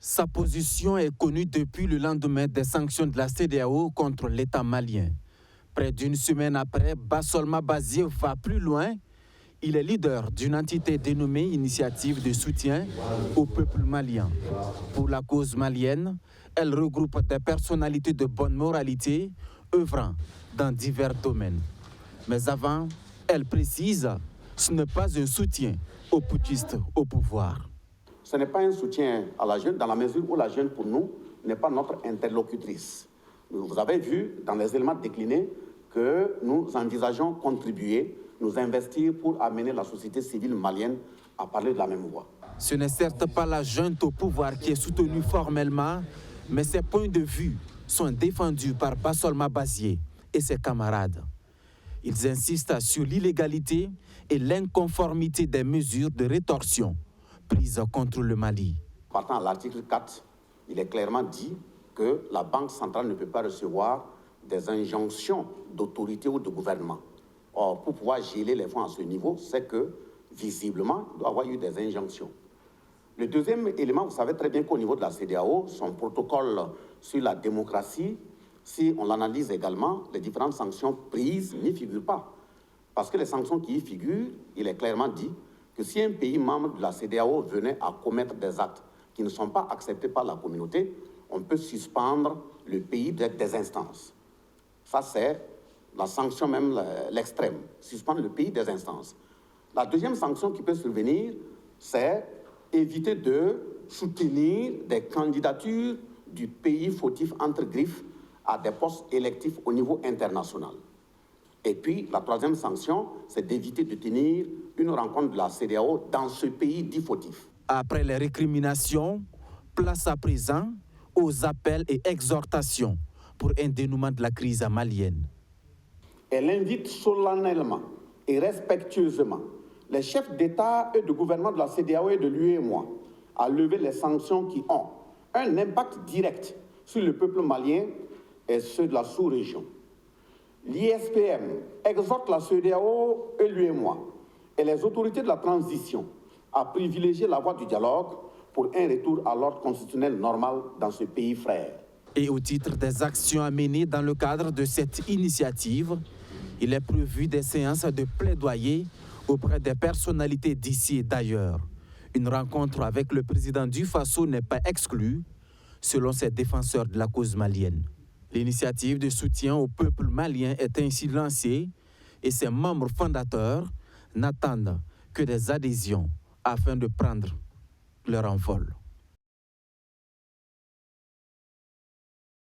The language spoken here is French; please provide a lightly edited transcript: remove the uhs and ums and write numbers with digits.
Sa position est connue depuis le lendemain des sanctions de la CEDEAO contre l'État malien. Près d'une semaine après, Bassolma Bazié va plus loin. Il est leader d'une entité dénommée Initiative de soutien au peuple malien. Pour la cause malienne, elle regroupe des personnalités de bonne moralité, œuvrant dans divers domaines. Mais avant, elle précise, ce n'est pas un soutien aux putschistes au pouvoir. Ce n'est pas un soutien à la jeune, dans la mesure où la jeune, pour nous, n'est pas notre interlocutrice. Vous avez vu, dans les éléments déclinés, que nous envisageons contribuer, nous investir pour amener la société civile malienne à parler de la même voix. Ce n'est certes pas la junte au pouvoir qui est soutenue formellement, mais ses points de vue sont défendus par Bassolma Bazié et ses camarades. Ils insistent sur l'illégalité et l'inconformité des mesures de rétorsion prises contre le Mali. Partant à l'article 4, il est clairement dit que la Banque centrale ne peut pas recevoir des injonctions d'autorité ou de gouvernement. Or, pour pouvoir geler les fonds à ce niveau, c'est que, visiblement, il doit y avoir eu des injonctions. Le deuxième élément, vous savez très bien qu'au niveau de la CEDEAO, son protocole sur la démocratie, si on l'analyse également, les différentes sanctions prises n'y figurent pas. Parce que les sanctions qui y figurent, il est clairement dit que si un pays membre de la CEDEAO venait à commettre des actes qui ne sont pas acceptés par la communauté, on peut suspendre le pays des instances. Ça, c'est la sanction même l'extrême, suspendre le pays des instances. La deuxième sanction qui peut survenir, c'est éviter de soutenir des candidatures du pays fautif entre griffes à des postes électifs au niveau international. Et puis, la troisième sanction, c'est d'éviter de tenir une rencontre de la CEDEAO dans ce pays dit fautif. Après les récriminations, place à présent aux appels et exhortations pour un dénouement de la crise malienne. Elle invite solennellement et respectueusement les chefs d'État et de gouvernement de la CEDEAO et de l'UEMOA à lever les sanctions qui ont un impact direct sur le peuple malien et ceux de la sous-région. L'ISPM exhorte la CEDEAO et l'UEMOA et les autorités de la transition à privilégier la voie du dialogue pour un retour à l'ordre constitutionnel normal dans ce pays frère. Et au titre des actions à mener dans le cadre de cette initiative, il est prévu des séances de plaidoyer auprès des personnalités d'ici et d'ailleurs. Une rencontre avec le président du Faso n'est pas exclue, selon ces défenseurs de la cause malienne. L'initiative de soutien au peuple malien est ainsi lancée et ses membres fondateurs n'attendent que des adhésions afin de prendre leur envol.